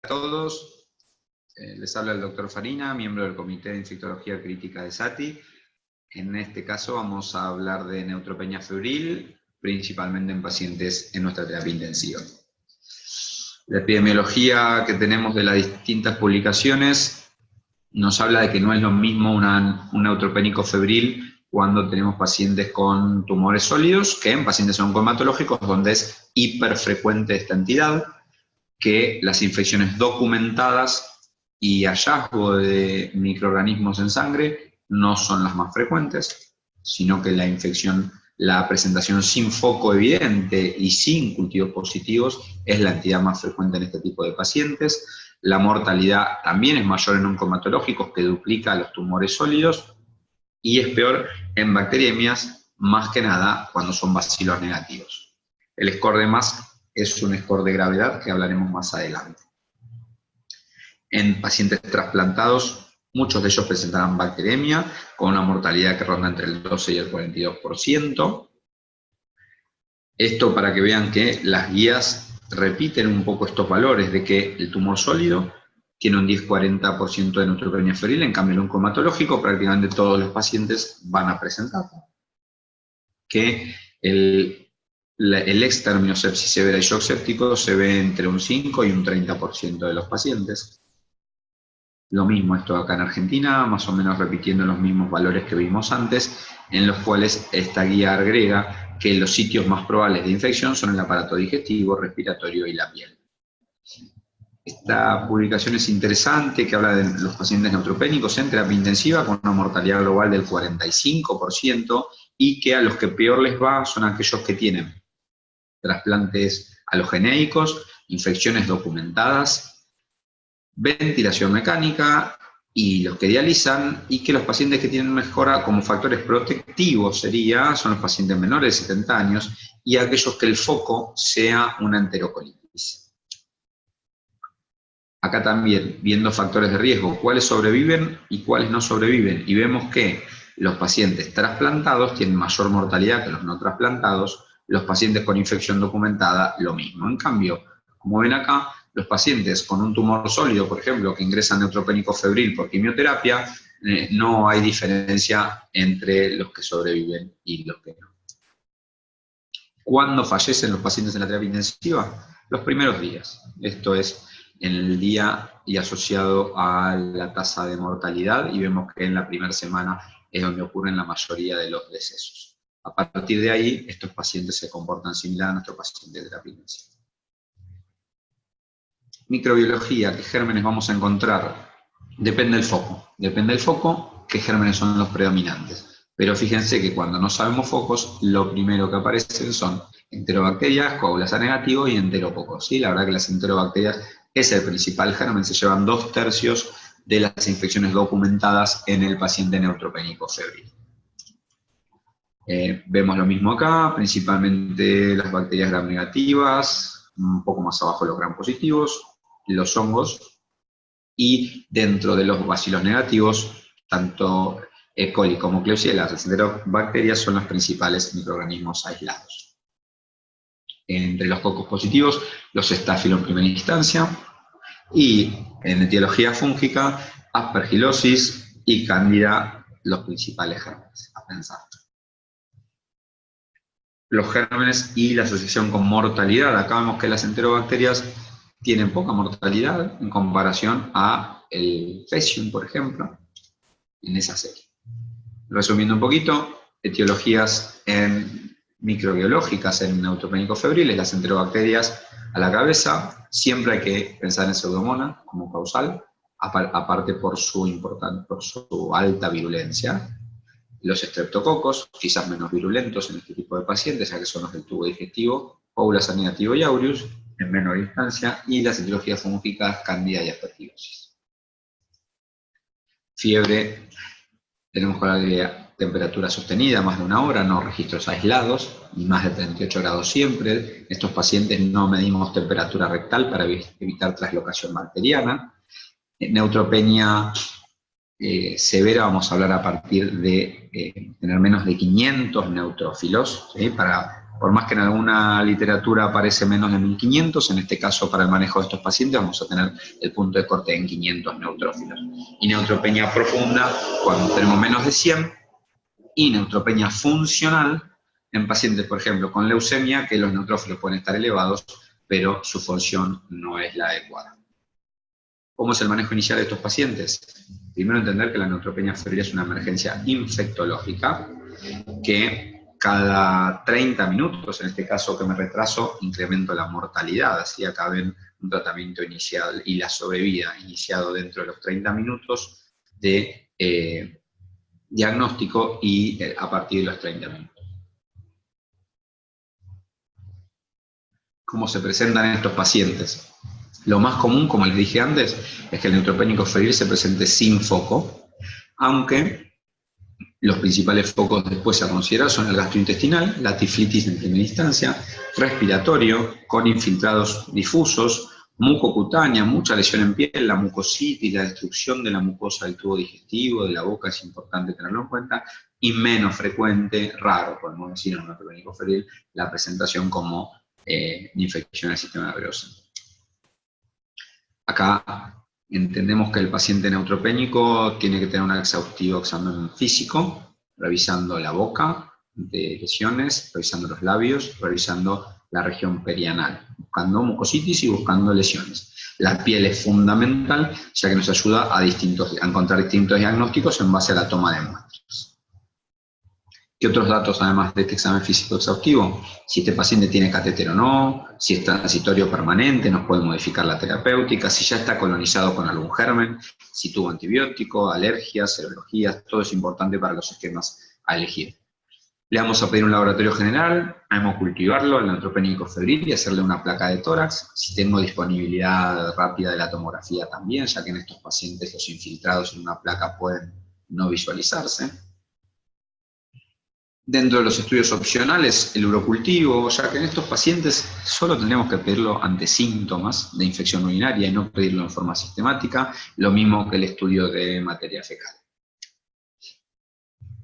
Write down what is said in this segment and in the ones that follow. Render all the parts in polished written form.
A todos, les habla el doctor Farina, miembro del Comité de Infectología Crítica de SATI. En este caso vamos a hablar de neutropenia febril, principalmente en pacientes en nuestra terapia intensiva. La epidemiología que tenemos de las distintas publicaciones nos habla de que no es lo mismo un neutropénico febril cuando tenemos pacientes con tumores sólidos que en pacientes oncohematológicos, donde es hiperfrecuente esta entidad, que las infecciones documentadas y hallazgo de microorganismos en sangre no son las más frecuentes, sino que la infección, la presentación sin foco evidente y sin cultivos positivos es la entidad más frecuente en este tipo de pacientes. La mortalidad también es mayor en oncohematológicos, que duplica los tumores sólidos, y es peor en bacteriemias, más que nada cuando son bacilos negativos. El score de MASC es un score de gravedad que hablaremos más adelante. En pacientes trasplantados, muchos de ellos presentarán bacteriemia con una mortalidad que ronda entre el 12 y el 42%. Esto para que vean que las guías repiten un poco estos valores de que el tumor sólido tiene un 10-40% de neutropenia febril, en cambio el oncohematológico prácticamente todos los pacientes van a presentar. Que el extérmino sepsis severa y shock séptico se ve entre un 5 y un 30% de los pacientes. Lo mismo esto acá en Argentina, más o menos repitiendo los mismos valores que vimos antes, en los cuales esta guía agrega que los sitios más probables de infección son el aparato digestivo, respiratorio y la piel. Esta publicación es interesante, que habla de los pacientes neutropénicos en terapia intensiva con una mortalidad global del 45%, y que a los que peor les va son aquellos que tienen trasplantes alogenéicos, infecciones documentadas, ventilación mecánica y los que dializan, y que los pacientes que tienen mejora como factores protectivos son los pacientes menores de 70 años y aquellos que el foco sea una enterocolitis. Acá también, viendo factores de riesgo, cuáles sobreviven y cuáles no sobreviven, y vemos que los pacientes trasplantados tienen mayor mortalidad que los no trasplantados, los pacientes con infección documentada lo mismo. En cambio, como ven acá, los pacientes con un tumor sólido, por ejemplo, que ingresan neutropénico febril por quimioterapia, no hay diferencia entre los que sobreviven y los que no. ¿Cuándo fallecen los pacientes en la terapia intensiva? Los primeros días. Esto es en el día y asociado a la tasa de mortalidad, y vemos que en la primera semana es donde ocurren la mayoría de los decesos. A partir de ahí, estos pacientes se comportan similar a nuestros pacientes de terapia intensiva. Microbiología, ¿qué gérmenes vamos a encontrar? Depende del foco. Depende del foco qué gérmenes son los predominantes. Pero fíjense que cuando no sabemos focos, lo primero que aparecen son enterobacterias, coágulas A negativo y enteropocos. ¿Sí? La verdad que las enterobacterias es el principal germen, se llevan 2/3 de las infecciones documentadas en el paciente neutropénico febril. Vemos lo mismo acá, principalmente las bacterias gram negativas, un poco más abajo los gram positivos, los hongos, y dentro de los bacilos negativos, tanto E. coli como Klebsiella, las enterobacterias son los principales microorganismos aislados. Entre los cocos positivos, los Staphylo en primera instancia, y en etiología fúngica, Aspergillosis y Cándida, los principales gérmenes a pensar. Los gérmenes y la asociación con mortalidad. Acá vemos que las enterobacterias tienen poca mortalidad en comparación a el Fecium, por ejemplo, en esa serie. Resumiendo un poquito, etiologías microbiológicas en neutropénico febriles, las enterobacterias a la cabeza. Siempre hay que pensar en Pseudomonas como causal, aparte por su alta virulencia. Los estreptococos, quizás menos virulentos en este tipo de pacientes, ya que son los del tubo digestivo, coágulas A negativo y aureus, en menor instancia, y las etiologías fúngicas, Cándida y Aspergillosis. Fiebre, tenemos que hablar de temperatura sostenida, más de 1 hora, no registros aislados, y más de 38 grados siempre. En estos pacientes no medimos temperatura rectal para evitar traslocación bacteriana. Neutropenia severa, vamos a hablar a partir de tener menos de 500 neutrófilos, ¿sí? Para Por más que en alguna literatura aparece menos de 1500, en este caso para el manejo de estos pacientes vamos a tener el punto de corte en 500 neutrófilos. Y neutropenia profunda cuando tenemos menos de 100, y neutropenia funcional en pacientes, por ejemplo, con leucemia, que los neutrófilos pueden estar elevados, pero su función no es la adecuada. ¿Cómo es el manejo inicial de estos pacientes? Primero, entender que la neutropenia febril es una emergencia infectológica, que cada 30 minutos, en este caso que me retraso, incremento la mortalidad, así acá ven un tratamiento inicial y la sobrevida iniciado dentro de los 30 minutos de diagnóstico y a partir de los 30 minutos. ¿Cómo se presentan estos pacientes? Lo más común, como les dije antes, es que el neutropénico febril se presente sin foco, aunque los principales focos después a considerar son el gastrointestinal, la tiflitis en primera instancia, respiratorio, con infiltrados difusos, mucocutánea, mucha lesión en piel, la mucositis, la destrucción de la mucosa del tubo digestivo, de la boca, es importante tenerlo en cuenta, y menos frecuente, raro, podemos decir, en un neutropénico febril, la presentación como infección del sistema nervioso. Acá entendemos que el paciente neutropénico tiene que tener un exhaustivo examen físico, revisando la boca de lesiones, revisando los labios, revisando la región perianal, buscando mucositis y buscando lesiones. La piel es fundamental, ya que nos ayuda a encontrar distintos diagnósticos en base a la toma de muestras. ¿Qué otros datos, además de este examen físico exhaustivo? Si este paciente tiene catéter o no, si es transitorio permanente, nos puede modificar la terapéutica, si ya está colonizado con algún germen, si tuvo antibiótico, alergias, serologías, todo es importante para los esquemas a elegir. Le vamos a pedir un laboratorio general, a hemocultivarlo, al neutropénico febril y hacerle una placa de tórax. Si tengo disponibilidad rápida de la tomografía también, ya que en estos pacientes los infiltrados en una placa pueden no visualizarse. Dentro de los estudios opcionales, el urocultivo, ya que en estos pacientes solo tendríamos que pedirlo ante síntomas de infección urinaria y no pedirlo en forma sistemática, lo mismo que el estudio de materia fecal.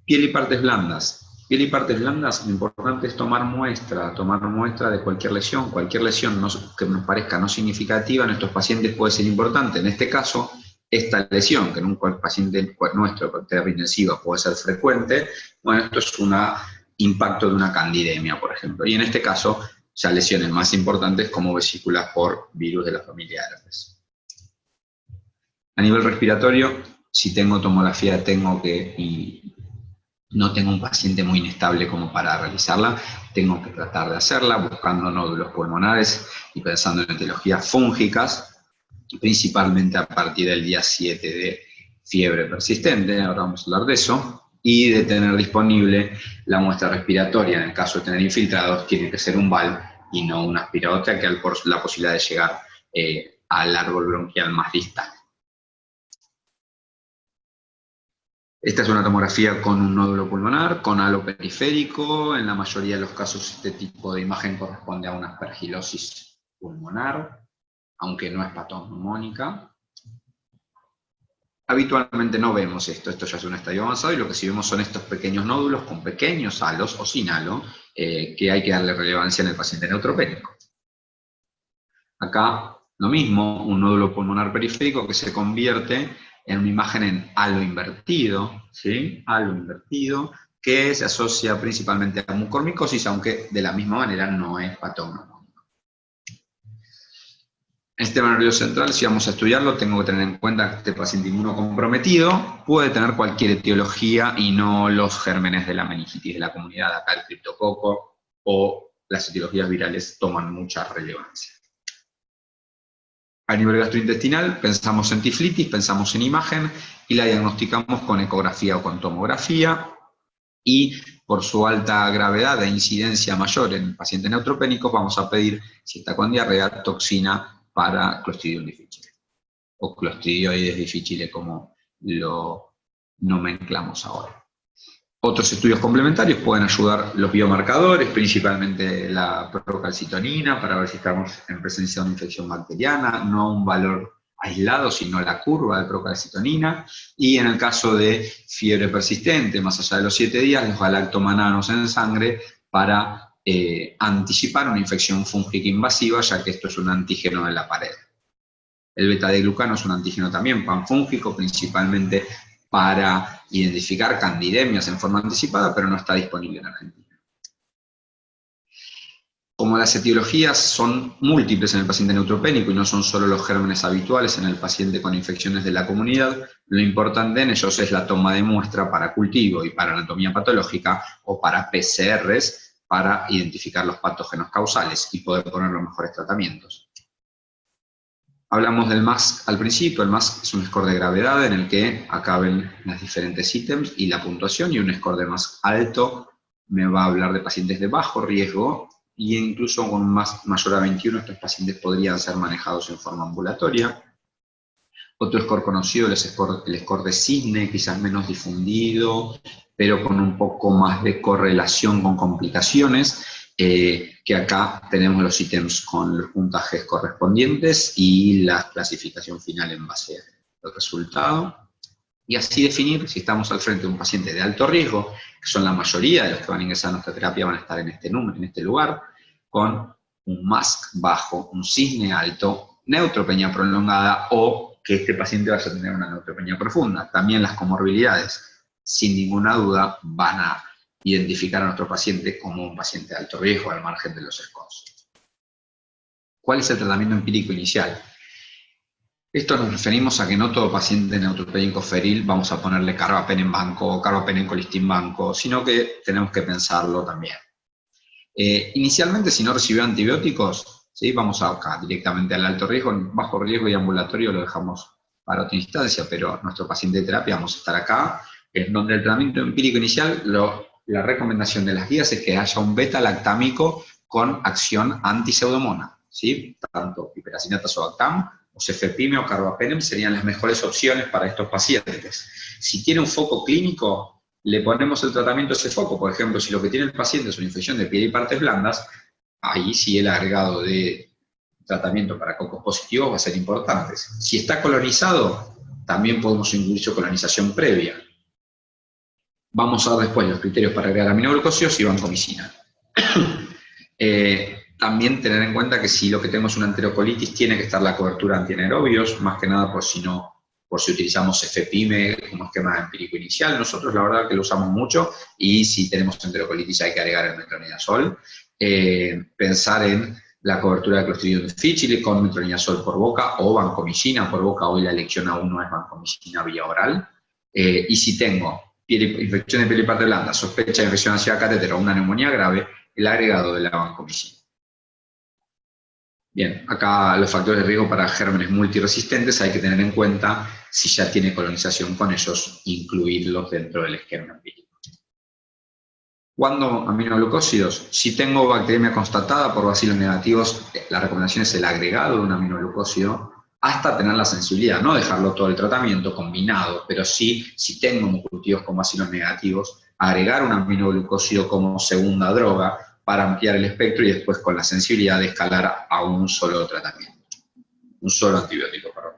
Piel y partes blandas. Piel y partes blandas, lo importante es tomar muestra de cualquier lesión que nos parezca no significativa en estos pacientes puede ser importante. En este caso, esta lesión, que en un paciente nuestro con terapia intensiva puede ser frecuente, bueno, esto es un impacto de una candidemia, por ejemplo. Y en este caso, ya lesiones más importantes como vesículas por virus de la familia herpes. A nivel respiratorio, si tengo tomografía, y no tengo un paciente muy inestable como para realizarla, tengo que tratar de hacerla buscando nódulos pulmonares y pensando en etiologías fúngicas, principalmente a partir del día 7 de fiebre persistente, ahora vamos a hablar de eso, y de tener disponible la muestra respiratoria. En el caso de tener infiltrados, tiene que ser un VAL y no una aspiradora, que hay la posibilidad de llegar al árbol bronquial más distal. Esta es una tomografía con un nódulo pulmonar, con halo periférico. En la mayoría de los casos este tipo de imagen corresponde a una aspergilosis pulmonar, aunque no es patoneumónica. Habitualmente no vemos esto ya es un estadio avanzado, y lo que sí vemos son estos pequeños nódulos con pequeños halos o sin halo, que hay que darle relevancia en el paciente neutropénico. Acá lo mismo, un nódulo pulmonar periférico que se convierte en una imagen en halo invertido, ¿sí? Halo invertido, que se asocia principalmente a mucormicosis, aunque de la misma manera no es patoneumónico. El sistema nervioso central, si vamos a estudiarlo, tengo que tener en cuenta que este paciente inmunocomprometido puede tener cualquier etiología y no los gérmenes de la meningitis de la comunidad, acá el criptococo o las etiologías virales toman mucha relevancia. A nivel gastrointestinal, pensamos en tiflitis, pensamos en imagen y la diagnosticamos con ecografía o con tomografía, y por su alta gravedad e incidencia mayor en pacientes neutropénicos vamos a pedir, si está con diarrea, toxina para Clostridium difficile, o Clostridioides difficile como lo nomenclamos ahora. Otros estudios complementarios pueden ayudar los biomarcadores, principalmente la procalcitonina, para ver si estamos en presencia de una infección bacteriana, no un valor aislado, sino la curva de procalcitonina, y en el caso de fiebre persistente, más allá de los 7 días, los galactomananos en sangre para anticipar una infección fúngica invasiva, ya que esto es un antígeno de la pared. El beta-glucano es un antígeno también panfúngico, principalmente para identificar candidemias en forma anticipada, pero no está disponible en Argentina. Como las etiologías son múltiples en el paciente neutropénico y no son solo los gérmenes habituales en el paciente con infecciones de la comunidad, lo importante en ellos es la toma de muestra para cultivo y para anatomía patológica o para PCRs para identificar los patógenos causales y poder poner los mejores tratamientos. Hablamos del MASC al principio. El MASC es un score de gravedad en el que acá ven los diferentes ítems y la puntuación, y un score de MASC alto me va a hablar de pacientes de bajo riesgo, y incluso con un MASC mayor a 21 estos pacientes podrían ser manejados en forma ambulatoria. Otro score conocido es el score de Cisne, quizás menos difundido, pero con un poco más de correlación con complicaciones, que acá tenemos los ítems con los puntajes correspondientes y la clasificación final en base al resultado. Y así definir si estamos al frente de un paciente de alto riesgo, que son la mayoría de los que van a ingresar a nuestra terapia, van a estar en este número, en este lugar, con un MASC bajo, un Cisne alto, neutropenia prolongada, o que este paciente vaya a tener una neutropenia profunda. También las comorbilidades, sin ninguna duda, van a identificar a nuestro paciente como un paciente de alto riesgo al margen de los scores. ¿Cuál es el tratamiento empírico inicial? Esto nos referimos a que no todo paciente neutropénico febril vamos a ponerle carbapen en banco o carbapen en colistin banco, sino que tenemos que pensarlo también. Inicialmente, si no recibió antibióticos, ¿sí? Vamos acá directamente al alto riesgo, bajo riesgo y ambulatorio lo dejamos para otra instancia, pero nuestro paciente de terapia vamos a estar acá, en donde el tratamiento empírico inicial, la recomendación de las guías es que haya un beta-lactámico con acción anti-pseudomonas, ¿sí? Tanto piperacinato o o cefepime o carbapenem serían las mejores opciones para estos pacientes. Si tiene un foco clínico, le ponemos el tratamiento a ese foco. Por ejemplo, si lo que tiene el paciente es una infección de piel y partes blandas, ahí sí el agregado de tratamiento para cocos positivos va a ser importante. Si está colonizado, también podemos incluir su colonización previa. Vamos a ver después los criterios para agregar aminoglucósidos y vancomicina. También tener en cuenta que si lo que tenemos es una enterocolitis, tiene que estar la cobertura antianaerobios, más que nada por si utilizamos cefepime como esquema empírico inicial. Nosotros la verdad que lo usamos mucho, y si tenemos enterocolitis hay que agregar el metronidazol. Pensar en la cobertura de Clostridium difficile con metronidazol por boca o vancomicina por boca. Hoy la elección aún no es vancomicina vía oral. Y si tengo infección de piel y parte blanda, sospecha de infección ácida catéter o una neumonía grave, el agregado de la vancomicina. Bien, acá los factores de riesgo para gérmenes multiresistentes hay que tener en cuenta si ya tiene colonización con ellos, incluirlos dentro del esquema empírico. ¿Cuándo aminoglucósidos? Si tengo bacteriemia constatada por bacilos negativos, la recomendación es el agregado de un aminoglucósido hasta tener la sensibilidad, no dejarlo todo el tratamiento combinado, pero sí, si tengo monocultivos con bacilos negativos, agregar un aminoglucósido como segunda droga para ampliar el espectro y después con la sensibilidad de escalar a un solo tratamiento, un solo antibiótico, perdón.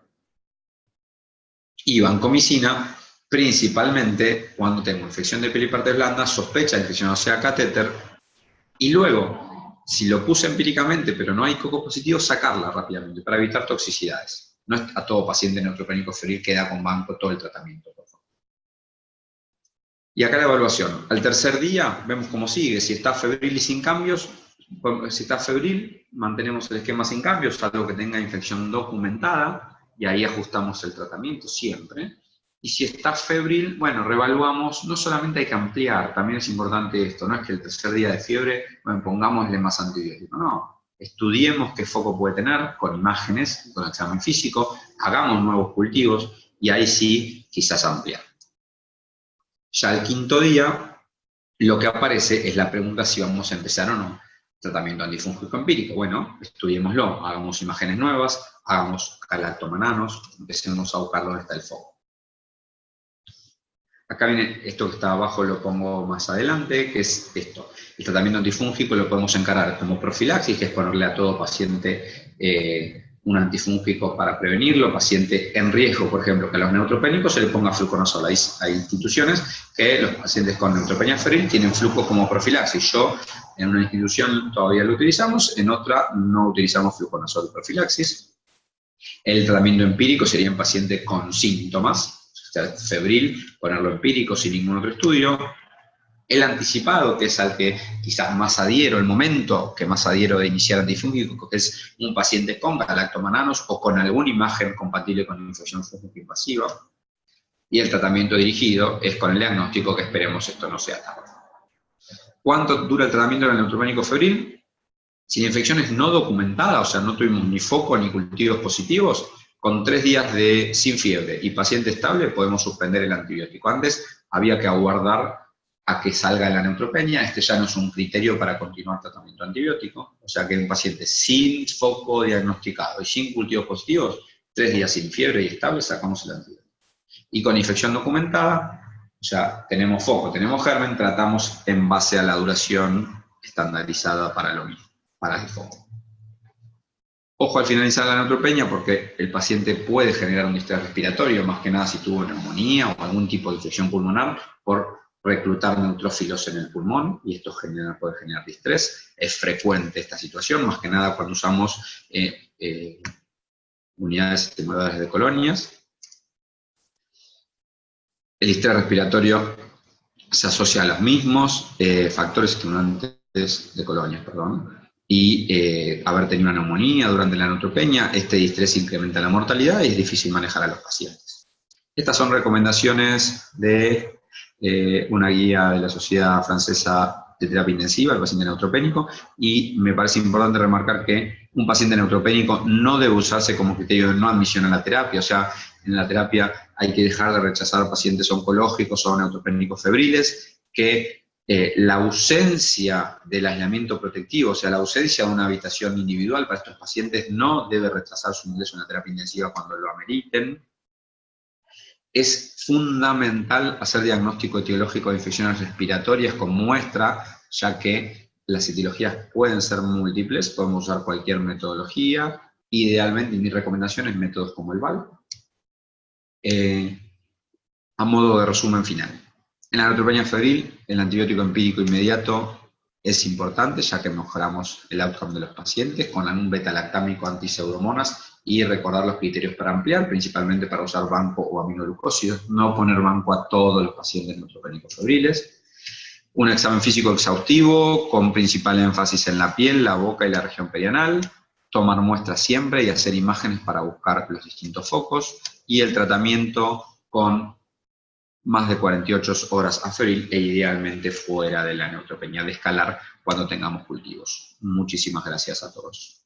Y vancomicina, principalmente cuando tengo infección de piel y partes blandas, sospecha de infección ósea catéter, y luego, si lo puse empíricamente pero no hay coco positivo, sacarla rápidamente para evitar toxicidades. No es a todo paciente neutropénico febril queda con banco todo el tratamiento, por favor. Y acá la evaluación. Al tercer día vemos cómo sigue. Si está febril y sin cambios, si está febril, mantenemos el esquema sin cambios, salvo que tenga infección documentada, y ahí ajustamos el tratamiento siempre. Y si está febril, bueno, reevaluamos. No solamente hay que ampliar, también es importante esto, no es que el tercer día de fiebre, bueno, pongámosle más antibiótico, no. Estudiemos qué foco puede tener con imágenes, con examen físico, hagamos nuevos cultivos, y ahí sí, quizás ampliar. Ya al quinto día, lo que aparece es la pregunta si vamos a empezar o no tratamiento antifúngico empírico. Bueno, estudiémoslo, hagamos imágenes nuevas, hagamos galactomananos, empecemos a buscar dónde está el foco. Acá viene esto que está abajo, lo pongo más adelante, que es esto. El tratamiento antifúngico lo podemos encarar como profilaxis, que es ponerle a todo paciente un antifúngico para prevenirlo, paciente en riesgo, por ejemplo, que a los neutropénicos se le ponga fluconazol. Hay instituciones que los pacientes con neutropenia febril tienen fluco como profilaxis. Yo, en una institución todavía lo utilizamos, en otra no utilizamos fluconazol profilaxis. El tratamiento empírico sería en pacientes con síntomas, o sea, febril, ponerlo empírico sin ningún otro estudio. El anticipado, que es al que quizás más adhiero, el momento que más adhiero de iniciar antifúngico, que es un paciente con galactomananos o con alguna imagen compatible con infección fúngica invasiva. Y el tratamiento dirigido es con el diagnóstico, que esperemos esto no sea tarde. ¿Cuánto dura el tratamiento del neutropénico febril? Si la infección es no documentada, o sea, no tuvimos ni foco ni cultivos positivos, con 3 días sin fiebre y paciente estable podemos suspender el antibiótico. Antes había que aguardar a que salga la neutropenia. Este ya no es un criterio para continuar tratamiento antibiótico, o sea que en un paciente sin foco diagnosticado y sin cultivos positivos, 3 días sin fiebre y estable, sacamos el antibiótico. Y con infección documentada, o sea, tenemos foco, tenemos germen, tratamos en base a la duración estandarizada para lo mismo, para el foco. Ojo al finalizar la neutropenia, porque el paciente puede generar un distrés respiratorio, más que nada si tuvo neumonía o algún tipo de infección pulmonar, por reclutar neutrófilos en el pulmón, y esto puede generar distrés. Es frecuente esta situación, más que nada cuando usamos unidades estimuladores de colonias. El distrés respiratorio se asocia a los mismos factores estimulantes de colonias, y haber tenido una neumonía durante la neutropenia. Este distrés incrementa la mortalidad y es difícil manejar a los pacientes. Estas son recomendaciones de una guía de la Sociedad Francesa de Terapia Intensiva, el paciente neutropénico, y me parece importante remarcar que un paciente neutropénico no debe usarse como criterio de no admisión a la terapia. O sea, en la terapia hay que dejar de rechazar pacientes oncológicos o neutropénicos febriles, que la ausencia del aislamiento protectivo, o sea, la ausencia de una habitación individual para estos pacientes, no debe retrasar su ingreso en la terapia intensiva cuando lo ameriten. Es fundamental hacer diagnóstico etiológico de infecciones respiratorias con muestra, ya que las etiologías pueden ser múltiples, podemos usar cualquier metodología. Idealmente, mi recomendación es métodos como el VAL. A modo de resumen final. En la neutropenia febril, el antibiótico empírico inmediato es importante, ya que mejoramos el outcome de los pacientes con un beta-lactámico antiseudomonas, y recordar los criterios para ampliar, principalmente para usar banco o aminoglucósidos, no poner banco a todos los pacientes neutropénicos febriles. Un examen físico exhaustivo, con principal énfasis en la piel, la boca y la región perianal. Tomar muestras siempre y hacer imágenes para buscar los distintos focos. Y el tratamiento con más de 48 horas a febril e idealmente fuera de la neutropenia, de escalar cuando tengamos cultivos. Muchísimas gracias a todos.